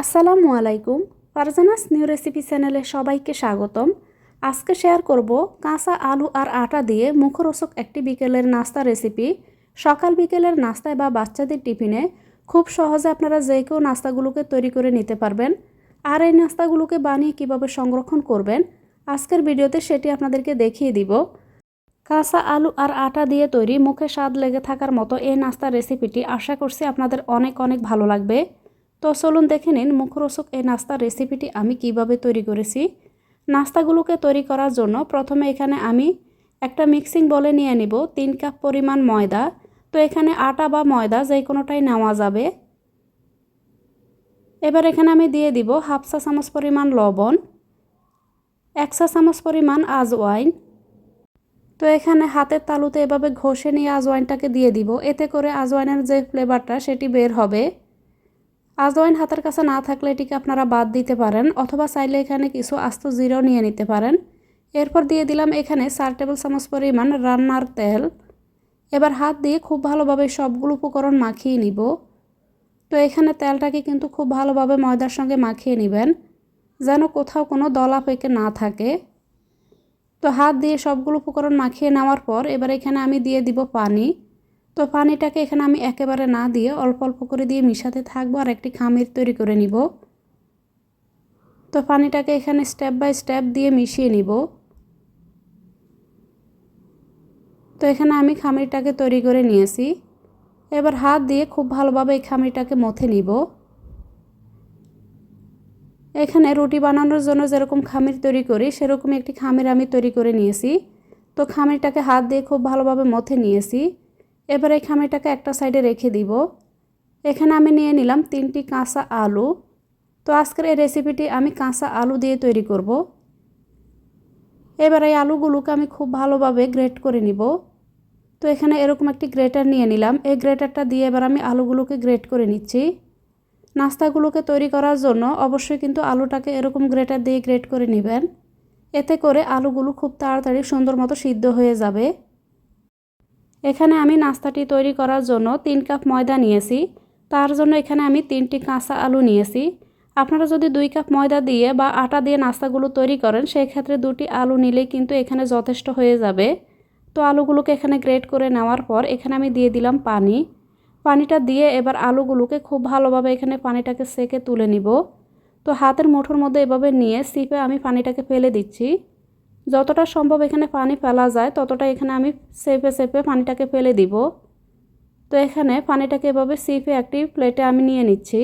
আসসালামু আলাইকুম। Farzana's new recipe চ্যানেলে সবাইকে স্বাগতম। আজকে শেয়ার করব কাঁচা আলু আর আটা দিয়ে মুখরোচক একটি বিকেলের নাস্তা রেসিপি। সকাল বিকেলের নাস্তায় বা বাচ্চাদের টিফিনে খুব সহজে আপনারা যে কেউ নাস্তাগুলোকে তৈরি করে নিতে পারবেন। আর এই নাস্তাগুলোকে বানিয়ে কিভাবে সংরক্ষণ করবেন আজকের ভিডিওতে সেটি আপনাদেরকে দেখিয়ে দিব। কাঁচা আলু আর আটা দিয়ে তৈরি মুখে স্বাদ লেগে থাকার মতো এই নাস্তার রেসিপিটি আশা করছি আপনাদের অনেক অনেক ভালো লাগবে। তো চলুন দেখে নিন মুখরোচক এই নাস্তার রেসিপিটি আমি কিভাবে তৈরি করেছি। নাস্তাগুলোকে তৈরি করার জন্য প্রথমে এখানে আমি একটা মিক্সিং বলে নিয়ে নিব 3 কাপ পরিমাণ ময়দা। তো এখানে আটা বা ময়দা যে কোনোটাই নেওয়া যাবে। এবার এখানে আমি দিয়ে দিব হাফ চা চামচ পরিমাণ লবণ, 1 চা চামচ পরিমাণ আজওয়াইন। তো এখানে হাতের তালুতে এভাবে ঘষে নিয়ে আজওয়াইনটাকে দিয়ে দিব, এতে করে আজওয়াইনের যে ফ্লেভারটা সেটি বের হবে। আজওয়াইন হাতের কাছে না থাকলে এটিকে আপনারা বাদ দিতে পারেন, অথবা চাইলে এখানে কিছু আস্ত জিরাও নিয়ে নিতে পারেন। এরপর দিয়ে দিলাম এখানে 4 টেবিল চামচ পরিমাণ রান্নার তেল। এবার হাত দিয়ে খুব ভালোভাবে সবগুলো উপকরণ মাখিয়ে নিব। তো এখানে তেলটাকে কিন্তু খুব ভালোভাবে ময়দার সঙ্গে মাখিয়ে নেবেন, যেন কোথাও কোনো দলা পেকে না থাকে। তো হাত দিয়ে সবগুলো উপকরণ মাখিয়ে নেওয়ার পর এবার এখানে আমি দিয়ে দিব পানি। তো পানিটাকে এখানে আমি একেবারে না দিয়ে অল্প অল্প করে দিয়ে মিশাতে থাকবো আর একটি খামির তৈরি করে নিব। তো পানিটাকে এখানে স্টেপ বাই স্টেপ দিয়ে মিশিয়ে নিব। তো এখানে আমি খামিরটাকে তৈরি করে নিয়েছি। এবার হাত দিয়ে খুব ভালোভাবে এই খামিরটাকে মথে নিব। এখানে রুটি বানানোর জন্য যেরকম খামির তৈরি করি সেরকম একটি খামির আমি তৈরি করে নিয়েছি। তো খামিরটাকে হাত দিয়ে খুব ভালোভাবে মথে নিয়েছি। এবার এই খামিরটাকে একটা সাইডে রেখে দিব। এখানে আমি নিয়ে নিলাম 3টি কাঁচা আলু। তো আজকের এই রেসিপিটি আমি কাঁচা আলু দিয়ে তৈরি করব। এবার এই আলুগুলোকে আমি খুব ভালোভাবে গ্রেট করে নিব। তো এখানে এরকম একটি গ্রেটার নিয়ে নিলাম, এই গ্রেটারটা দিয়ে এবার আমি আলুগুলোকে গ্রেট করে নিচ্ছি। নাস্তাগুলোকে তৈরি করার জন্য অবশ্যই কিন্তু আলুটাকে এরকম গ্রেটার দিয়ে গ্রেট করে নেবেন, এতে করে আলুগুলো খুব তাড়াতাড়ি সুন্দর মতো সিদ্ধ হয়ে যাবে। এখানে আমি নাস্তাটি তৈরি করার জন্য 3 কাপ ময়দা নিয়েছি, তার জন্য এখানে আমি 3টি কাঁচা আলু নিয়েছি। আপনারা যদি 2 কাপ ময়দা দিয়ে বা আটা দিয়ে নাস্তাগুলো তৈরি করেন সেই ক্ষেত্রে 2টি আলু নিলেই কিন্তু এখানে যথেষ্ট হয়ে যাবে। তো আলুগুলোকে এখানে গ্রেট করে নেওয়ার পর এখানে আমি দিয়ে দিলাম পানি। পানিটা দিয়ে এবার আলুগুলোকে খুব ভালোভাবে এখানে পানিটাকে সেকে তুলে নিব। তো হাতের মুঠোর মধ্যে এভাবে নিয়ে সিপে আমি পানিটাকে ফেলে দিচ্ছি। যতটা সম্ভব এখানে পানি ফেলা যায় ততটা এখানে আমি চেপে চেপে পানিটাকে ফেলে দিব। তো এখানে পানিটাকে এভাবে সিপে একটি প্লেটে আমি নিয়ে নিচ্ছি।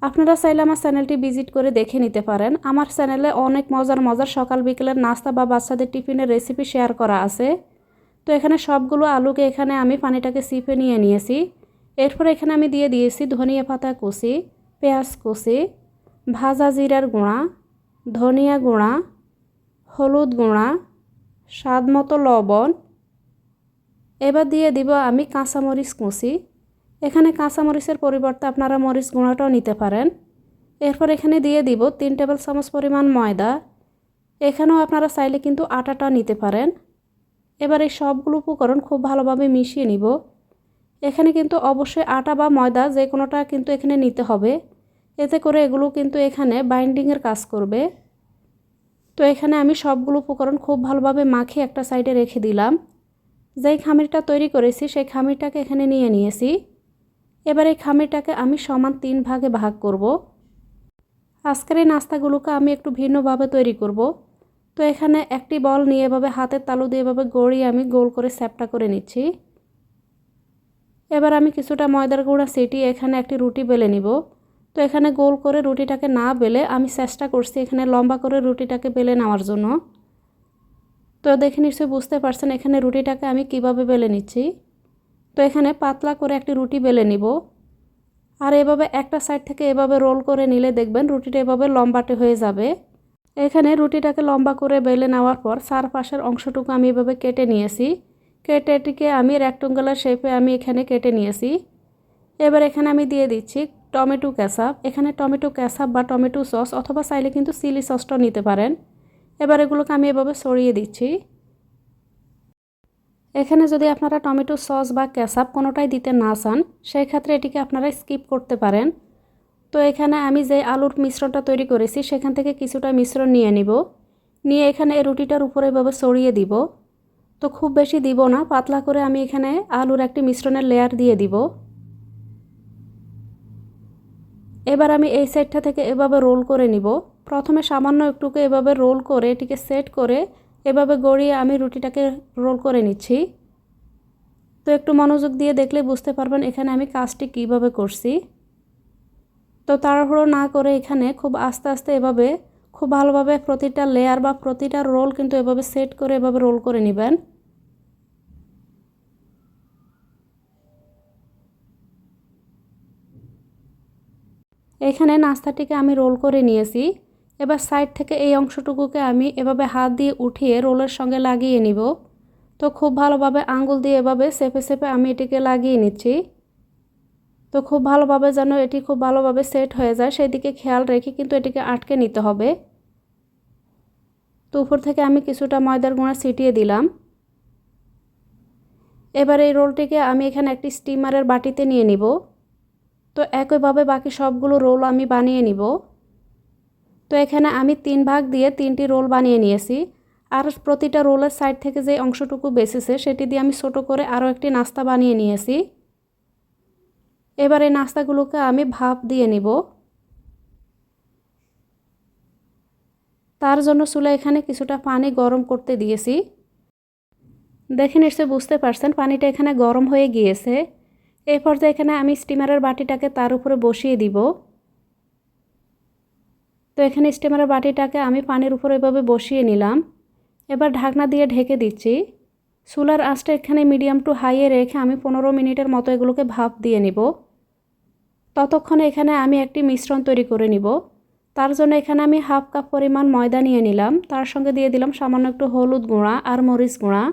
আপনারা চাইলে আমার চ্যানেলটি ভিজিট করে দেখে নিতে পারেন। আমার চ্যানেলে অনেক মজার মজার সকাল বিকেলের নাস্তা বা বাচ্চাদের টিফিনের রেসিপি শেয়ার করা আছে। তো এখানে সবগুলো আলুকে এখানে আমি পানিটাকে সিপে নিয়ে নিয়েছি। এরপর এখানে আমি দিয়ে দিয়েছি ধনিয়া পাতা কুচি, পেঁয়াজ কুচি, ভাজা জিরার গুঁড়া, ধনিয়া গুঁড়া, হলুদ গুঁড়া, স্বাদ মতো লবণ। এবার দিয়ে দিব আমি কাঁচামরিচ কুচি। এখানে কাঁচামরিচের পরিবর্তে আপনারা মরিচ গুঁড়াটাও নিতে পারেন। এরপর এখানে দিয়ে দিব 3 টেবিল চামচ পরিমাণ ময়দা। এখানেও আপনারা চাইলে কিন্তু আটাটা নিতে পারেন। এবার এই সবগুলো উপকরণ খুব ভালোভাবে মিশিয়ে নিব। এখানে কিন্তু অবশ্যই আটা বা ময়দা যে কোনোটা কিন্তু এখানে নিতে হবে, এতে করে এগুলো কিন্তু এখানে বাইন্ডিংয়ের কাজ করবে। তো এখানে আমি সবগুলো উপকরণ খুব ভালোভাবে মাখিয়ে একটা সাইডে রেখে দিলাম। যেই খামিরটা তৈরি করেছি সেই খামিরটাকে এখানে নিয়ে নিয়েছি। এবার এই খামিরটাকে আমি সমান 3 ভাগে ভাগ করব। আজকের এই নাস্তাগুলোকে আমি একটু ভিন্নভাবে তৈরি করব। তো এখানে একটি বল নিয়ে এভাবে হাতের তালু দিয়ে এভাবে গড়িয়ে আমি গোল করে চ্যাপ্টা করে নিচ্ছি। এবার আমি কিছুটা ময়দার গুঁড়া ছিটিয়ে এখানে একটি রুটি বেলে নিব। তো এখানে গোল করে রুটিটাকে না বেলে আমি চেষ্টা করছি এখানে লম্বা করে রুটিটাকে বেলে নেওয়ার জন্য। তো দেখে নিশ্চয়ই বুঝতে পারছেন এখানে রুটিটাকে আমি কিভাবে বেলে নিচ্ছি। তো এখানে পাতলা করে একটি রুটি বেলে নিব, আর এভাবে একটা সাইড থেকে এভাবে রোল করে নিলে দেখবেন রুটিটা এভাবে লম্বাটে হয়ে যাবে। এখানে রুটিটাকে লম্বা করে বেলে নেওয়ার পর চারপাশের অংশটুকু আমি এভাবে কেটে নিয়েছি। কেটে এটিকে আমি রেক্ট্যাঙ্গুলার শেপে আমি এখানে কেটে নিয়েছি। এবার এখানে আমি দিয়ে দিচ্ছি টমেটো কেচাপ। এখানে টমেটো কেচাপ বা টমেটো সস অথবা চাইলে কিন্তু চিলি সসটাও নিতে পারেন। এবার এগুলোকে আমি এভাবে ছড়িয়ে দিচ্ছি। এখানে যদি আপনারা টমেটো সস বা কেচাপ কোনোটাই দিতে না চান সেই ক্ষেত্রে এটিকে আপনারা স্কিপ করতে পারেন। তো এখানে আমি যে আলুর মিশ্রণটা তৈরি করেছি সেখান থেকে কিছুটা মিশ্রণ নিয়ে নিব, নিয়ে এখানে এই রুটিটার উপরে এভাবে ছড়িয়ে দিব। তো খুব বেশি দিব না, পাতলা করে আমি এখানে আলুর একটি মিশ্রণের লেয়ার দিয়ে দিব। এবার আমি এই সাইডটা থেকে এভাবে রোল করে নিব। প্রথমে সামান্য একটুকে এভাবে রোল করে এটিকে সেট করে এভাবে গড়িয়ে আমি রুটিটাকে রোল করে নিচ্ছি। তো একটু মনোযোগ দিয়ে দেখলে বুঝতে পারবেন এখানে আমি কাজটি কিভাবে করছি। তো তাড়াহুড়ো না করে এখানে খুব আস্তে আস্তে এভাবে খুব ভালোভাবে প্রতিটা লেয়ার বা প্রতিটা রোল কিন্তু এভাবে সেট করে এভাবে রোল করে নেবেন। এখানে নাস্তাটিকে আমি রোল করে নিয়েছি। এবার সাইড থেকে এই অংশটুকুকে আমি এভাবে হাত দিয়ে উঠিয়ে রোলের সঙ্গে লাগিয়ে নিব। তো খুব ভালোভাবে আঙ্গুল দিয়ে এভাবে চেপে চেপে আমি এটিকে লাগিয়ে নিচ্ছি। তো খুব ভালোভাবে যেন এটি খুব ভালোভাবে সেট হয়ে যায় সেই দিকে খেয়াল রেখে কিন্তু এটিকে আটকে নিতে হবে। তো উপর থেকে আমি কিছুটা ময়দার গুঁড়া ছিটিয়ে দিলাম। এবার এই রোলটিকে আমি এখানে একটি স্টিমারের বাটিতে নিয়ে নিব। তো একইভাবে বাকি সবগুলো রোল আমি বানিয়ে নিব। তো এখানে আমি 3 ভাগ দিয়ে 3টি রোল বানিয়ে নিয়েছি। আর প্রতিটা রোলের সাইড থেকে যে অংশটুকু বেঁচেছে সেটি দিয়ে আমি ছোট করে আরও একটি নাস্তা বানিয়ে নিয়েছি। এবার এই নাস্তাগুলোকে আমি ভাপ দিয়ে নিব। তার জন্য চুলায় এখানে কিছুটা পানি গরম করতে দিয়েছি। দেখে নিশ্চয়ই বুঝতে পারছেন পানিটা এখানে গরম হয়ে গিয়েছে। এই পর্যায়ে এখানে আমি স্টিমারের বাটিটাকে তার উপরে বসিয়ে দিব। তো এখানে স্টিমারের বাটিটাকে আমি পানির উপরে এভাবে বসিয়ে নিলাম। এবার ঢাকনা দিয়ে ঢেকে দিচ্ছি। চুলার আঁচটা এখানে মিডিয়াম টু হাইয়ে রেখে আমি 15 মিনিটের মতো এগুলোকে ভাপ দিয়ে নিব। ততক্ষণে এখানে আমি একটি মিশ্রণ তৈরি করে নিব। তার জন্য এখানে আমি হাফ কাপ পরিমাণ ময়দা নিয়ে নিলাম, তার সঙ্গে দিয়ে দিলাম সামান্য একটু হলুদ গুঁড়া আর মরিচ গুঁড়া,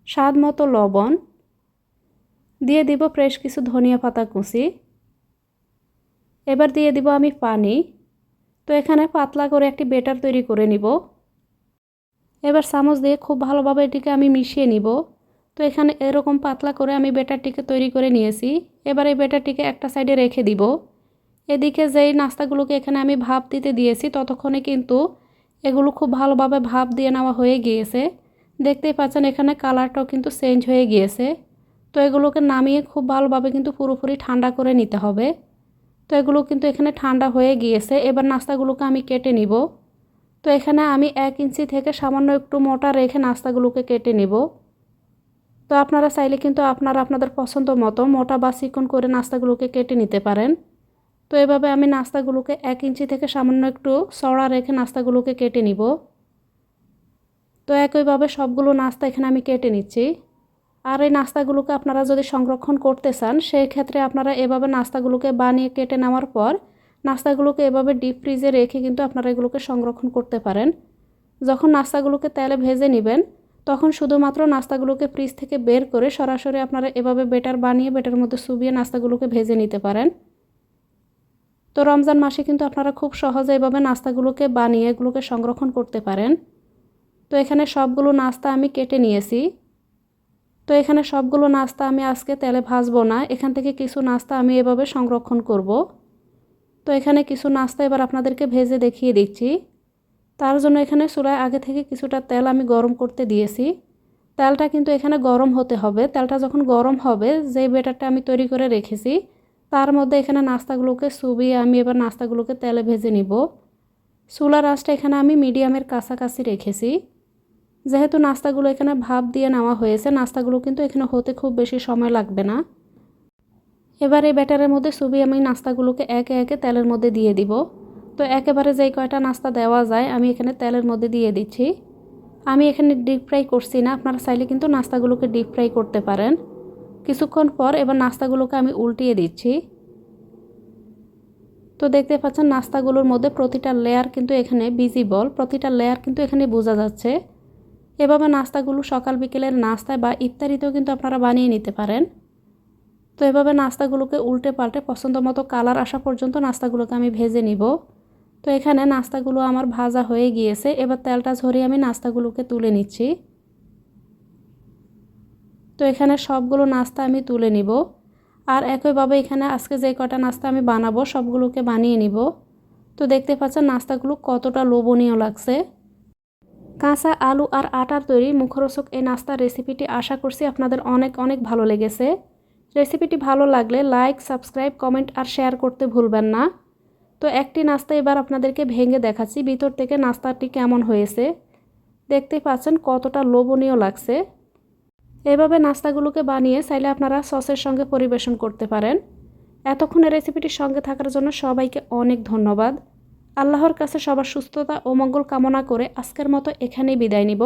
স্বাদ মতো লবণ, দিয়ে দিব ফ্রেশ কিছু ধনিয়া পাতা কুচি। এবার দিয়ে দিব আমি পানি। তো এখানে পাতলা করে একটি ব্যাটার তৈরি করে নিব। এবার চামচ দিয়ে খুব ভালোভাবে এটিকে আমি মিশিয়ে নিব। তো এখানে এরকম পাতলা করে আমি ব্যাটারটিকে তৈরি করে নিয়েছি। এবার এই ব্যাটারটিকে একটা সাইডে রেখে দিব। এদিকে যেই নাস্তাগুলোকে এখানে আমি ভাপ দিতে দিয়েছি ততক্ষণে কিন্তু এগুলো খুব ভালোভাবে ভাপ দিয়ে নেওয়া হয়ে গিয়েছে। দেখতেই পাচ্ছেন এখানে কালারটাও কিন্তু চেঞ্জ হয়ে গিয়েছে। তো এগুলোকে নামিয়ে খুব ভালোভাবে কিন্তু পুরোপুরি ঠান্ডা করে নিতে হবে। তো এগুলো কিন্তু এখানে ঠান্ডা হয়ে গিয়েছে। এবার নাস্তাগুলোকে আমি কেটে নিব। তো এখানে আমি 1 ইঞ্চি থেকে সামান্য একটু মোটা রেখে নাস্তাগুলোকে কেটে নিব। তো আপনারা চাইলে কিন্তু আপনাদের পছন্দ মতো মোটা বা চিকন করে নাস্তাগুলোকে কেটে নিতে পারেন। তো এভাবে আমি নাস্তাগুলোকে 1 ইঞ্চি থেকে সামান্য একটু চওড়া রেখে নাস্তাগুলোকে কেটে নিব। তো একইভাবে সবগুলো নাস্তা এখানে আমি কেটে নিচ্ছি। আর এই নাস্তাগুলোকে আপনারা যদি সংরক্ষণ করতে চান সেই ক্ষেত্রে আপনারা এভাবে নাস্তাগুলোকে বানিয়ে কেটে নেওয়ার পর নাস্তাগুলোকে এভাবে ডিপ ফ্রিজে রেখে কিন্তু আপনারা এগুলোকে সংরক্ষণ করতে পারেন। যখন নাস্তাগুলোকে তেলে ভেজে নেবেন তখন শুধুমাত্র নাস্তাগুলোকে ফ্রিজ থেকে বের করে সরাসরি আপনারা এভাবে ব্যাটার বানিয়ে ব্যাটার মধ্যে চুবিয়ে নাস্তাগুলোকে ভেজে নিতে পারেন। তো রমজান মাসে কিন্তু আপনারা খুব সহজে এভাবে নাস্তাগুলোকে বানিয়ে এগুলোকে সংরক্ষণ করতে পারেন। তো এখানে সবগুলো নাস্তা আমি কেটে নিয়েছি। তো এখানে সবগুলো নাস্তা আমি আজকে তেলে ভাজবো না, এখান থেকে কিছু নাস্তা আমি এভাবে সংরক্ষণ করব। তো এখানে কিছু নাস্তা এবার আপনাদেরকে ভেজে দেখিয়ে দিচ্ছি। তার জন্য এখানে চুলায় আগে থেকে কিছুটা তেল আমি গরম করতে দিয়েছি। তেলটা কিন্তু এখানে গরম হতে হবে। তেলটা যখন গরম হবে যে ব্যাটারটা আমি তৈরি করে রেখেছি তার মধ্যে এখানে নাস্তাগুলোকে চুবিয়ে আমি এবার নাস্তাগুলোকে তেলে ভেজে নিব। চুলার আঁচটা এখানে আমি মিডিয়ামের কাছাকাছি রেখেছি। যেহেতু নাস্তাগুলো এখানে ভাপ দিয়ে নেওয়া হয়েছে নাস্তাগুলো কিন্তু এখানে হতে খুব বেশি সময় লাগবে না। এবার এই ব্যাটারের মধ্যে চুবিয়ে আমি নাস্তাগুলোকে একে একে তেলের মধ্যে দিয়ে দিব। তো একেবারে যেই কয়টা নাস্তা দেওয়া যায় আমি এখানে তেলের মধ্যে দিয়ে দিচ্ছি। আমি এখানে ডিপ ফ্রাই করছি না, আপনারা চাইলে কিন্তু নাস্তাগুলোকে ডিপ ফ্রাই করতে পারেন। কিছুক্ষণ পর এবার নাস্তাগুলোকে আমি উল্টিয়ে দিচ্ছি। তো দেখতে পাচ্ছেন নাস্তাগুলোর মধ্যে প্রতিটা লেয়ার কিন্তু এখানে ভিজিবল, প্রতিটা লেয়ার কিন্তু এখানে বোঝা যাচ্ছে। এভাবে নাস্তাগুলো সকাল বিকেলের নাস্তায় বা ইফতারিতেও কিন্তু আপনারা বানিয়ে নিতে পারেন। তো এভাবে নাস্তাগুলোকে উল্টে পাল্টে পছন্দ মতো কালার আসা পর্যন্ত নাস্তাগুলোকে আমি ভেজে নিব। তো এখানে নাস্তাগুলো আমার ভাজা হয়ে গিয়েছে। এবার তেলটা ঝরিয়ে আমি নাস্তাগুলোকে তুলে নিচ্ছি। তো এখানে সবগুলো নাস্তা আমি তুলে নিব। আর একইভাবে এখানে আজকে যে কটা নাস্তা আমি বানাবো সবগুলোকে বানিয়ে নিব। তো দেখতে পাচ্ছেন নাস্তাগুলো কতটা লোভনীয় লাগছে। কাঁচা আলু আর আটার তৈরি মুখরোচক এই নাস্তার রেসিপিটি আশা করছি আপনাদের অনেক অনেক ভালো লেগেছে। রেসিপিটি ভালো লাগলে লাইক, সাবস্ক্রাইব, কমেন্ট আর শেয়ার করতে ভুলবেন না। তো একটি নাস্তা এবার আপনাদেরকে ভেঙে দেখাচ্ছি ভিতর থেকে নাস্তাটি কেমন হয়েছে। দেখতেই পাচ্ছেন কতটা লোভনীয় লাগছে। এভাবে নাস্তাগুলোকে বানিয়ে চাইলে আপনারা সসের সঙ্গে পরিবেশন করতে পারেন। এতক্ষণে রেসিপিটির সঙ্গে থাকার জন্য সবাইকে অনেক ধন্যবাদ। আল্লাহর কাছে সবার সুস্থতা ও মঙ্গল কামনা করে আজকের মতো এখানেই বিদায় নিব।